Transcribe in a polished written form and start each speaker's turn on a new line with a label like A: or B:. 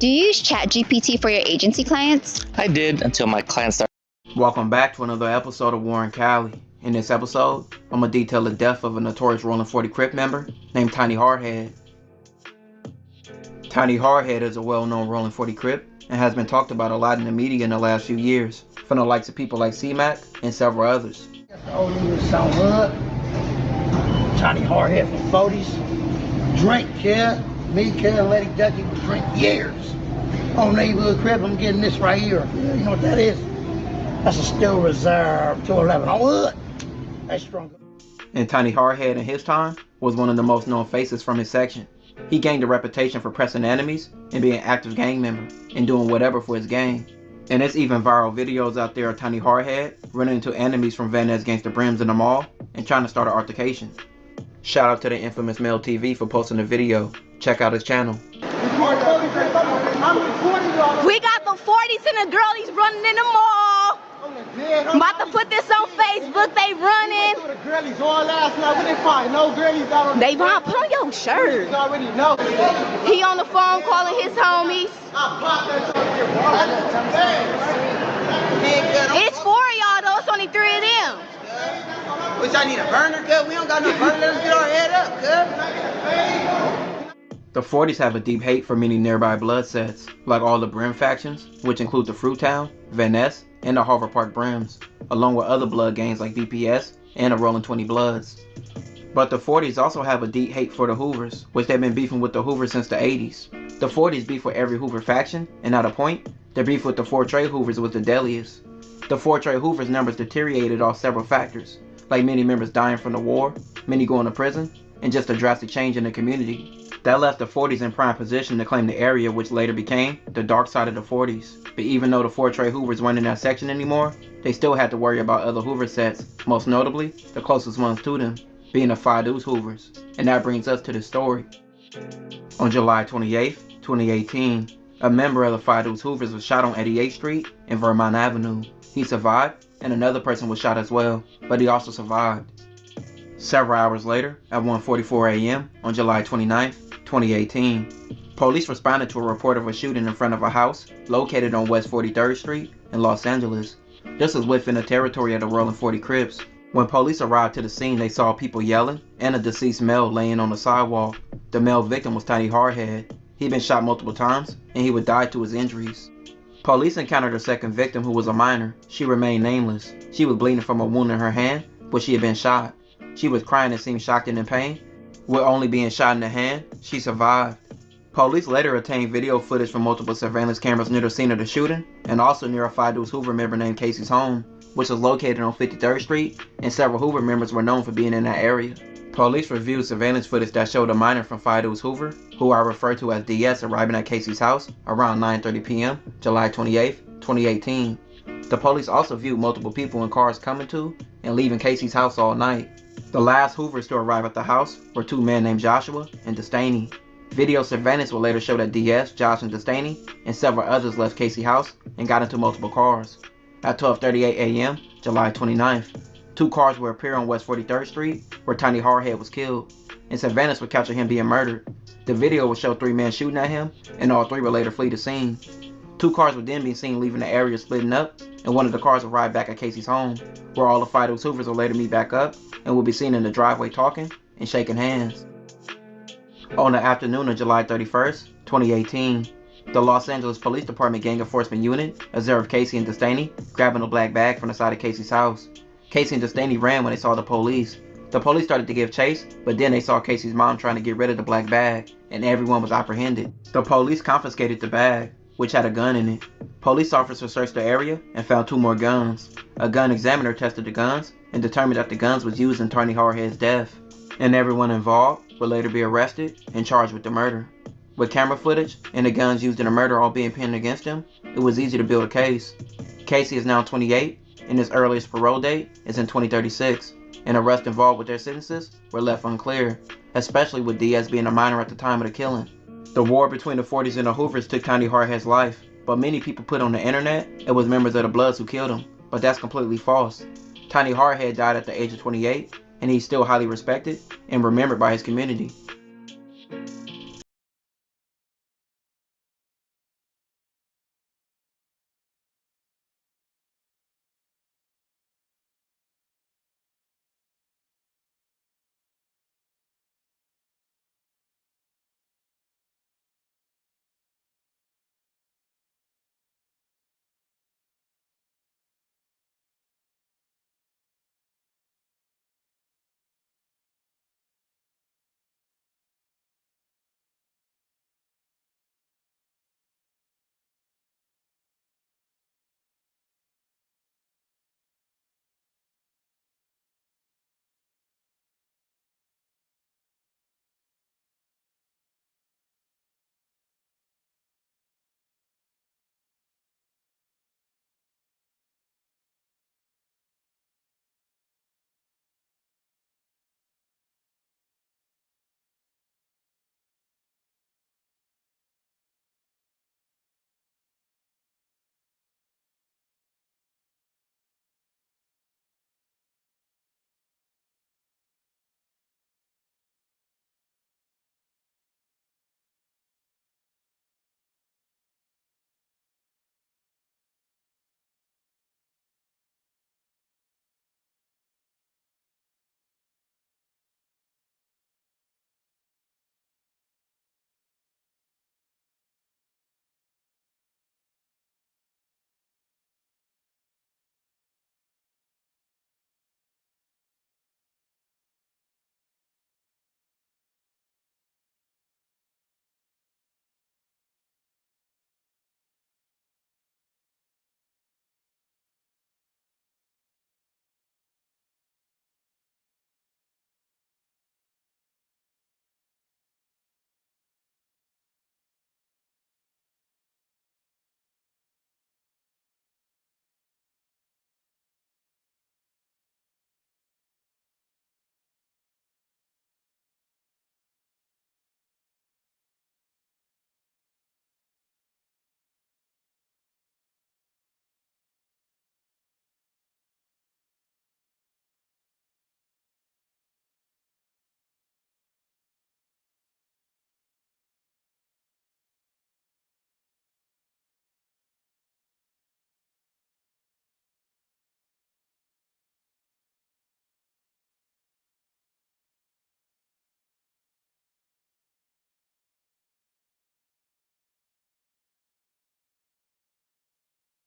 A: Do you use ChatGPT for your agency clients?
B: I did until my clients started.
C: Welcome back to another episode of Warren Cali. In this episode, I'm going to detail the death of a notorious Rollin 40 Crip member named Hardhea. Hardhea is a well-known Rollin 40 Crip and has been talked about a lot in the media in the last few years, from the likes of people like C-Mac and several others.
D: The old nigga was on hood. Hardhea from 40s. Drink, kid. Me, kid, and Lady Ducky would drink years. On neighborhood Crip, I'm getting this right here. Yeah, you know what that is? That's a Still Reserve 211 on wood. That's strong.
C: And Hardhea in his time was one of the most known faces from his section. He gained a reputation for pressing enemies and being an active gang member and doing whatever for his gang. And there's even viral videos out there of Hardhea running into enemies from Van Ness Gangsta Brims in the mall and trying to start an altercation. Shout out to the infamous Mel TV for posting the video. Check out his channel.
E: We got the 40s and the girlies running in the mall. I'm about to put this on Facebook. They running.
F: The girlies all last night. When they find no girlies out on.
E: They run. Put on your shirt.
F: You already know.
E: He on the phone calling his homies. It's 4 of y'all though. It's only 3 of them.
F: Wish I need a burner, cuz. We don't got no burner. Let us get our head up, cuz.
C: The 40s have a deep hate for many nearby blood sets, like all the Brim factions, which include the Fruitown, Van Ness, and the Harvard Park Brims, along with other blood gangs like DPS and the Rollin 20 Bloods. But the 40s also have a deep hate for the Hoovers, which they've been beefing with the Hoovers since the 80s. The 40s beef with every Hoover faction, and at a point, their beef with the 4 Trey Hoovers was the deadliest. The 4 Trey Hoovers' numbers deteriorated off several factors, like many members dying from the war, many going to prison, and just a drastic change in the community. That left the 40s in prime position to claim the area, which later became the dark side of the 40s. But even though the 4 Trey Hoovers weren't in that section anymore, they still had to worry about other Hoover sets, most notably, the closest ones to them, being the Phi Deuce Hoovers. And that brings us to the story. On July 28, 2018, a member of the Phi Deuce Hoovers was shot on 88th Street and Vermont Avenue. He survived, and another person was shot as well, but he also survived. Several hours later, at 1:44 a.m. on July 29, 2018, police responded to a report of a shooting in front of a house located on West 43rd Street in Los Angeles. This was within the territory of the Rollin 40 Crips. When police arrived to the scene, they saw people yelling and a deceased male laying on the sidewalk. The male victim was Hardhea. He'd been shot multiple times, and he would die to his injuries. Police encountered a second victim who was a minor. She remained nameless. She was bleeding from a wound in her hand, but she had been shot. She was crying and seemed shocked and in pain. With only being shot in the hand, she survived. Police later obtained video footage from multiple surveillance cameras near the scene of the shooting, and also near a Phi Deuce Hoover member named Casey's home, which was located on 53rd Street, and several Hoover members were known for being in that area. Police reviewed surveillance footage that showed a minor from Phi Deuce Hoover, who I refer to as DS, arriving at Casey's house around 9:30 p.m., July 28, 2018. The police also viewed multiple people in cars coming to and leaving Casey's house all night. The last Hoovers to arrive at the house were 2 men named Joshua and Destaney. Video surveillance will later show that DS, Josh, and Destaney, and several others left Casey's house and got into multiple cars. At 12:38 a.m., July 29th, 2 cars will appear on West 43rd Street, where Hardhea was killed, and surveillance would capture him being murdered. The video will show 3 men shooting at him, and all 3 will later flee the scene. 2 cars would then be seen leaving the area splitting up, and one of the cars will ride back at Casey's home, where all the Phi Deuce Hoovers will later meet back up, and will be seen in the driveway talking and shaking hands. On the afternoon of July 31st, 2018, the Los Angeles Police Department Gang Enforcement Unit observed Casey and Destaney grabbing a black bag from the side of Casey's house. Casey and Destaney ran when they saw the police. The police started to give chase, but then they saw Casey's mom trying to get rid of the black bag, and everyone was apprehended. The police confiscated the bag, which had a gun in it. Police officers searched the area and found 2 more guns. A gun examiner tested the guns and determined that the guns was used in Hardhea's death. And everyone involved would later be arrested and charged with the murder. With camera footage and the guns used in the murder all being pinned against him, it was easy to build a case. Casey is now 28, and his earliest parole date is in 2036, and arrests involved with their sentences were left unclear, especially with Diaz being a minor at the time of the killing. The war between the 40s and the Hoovers took Hardhea's life, but many people put on the internet it was members of the Bloods who killed him, but that's completely false. Hardhea died at the age of 28, and he's still highly respected and remembered by his community.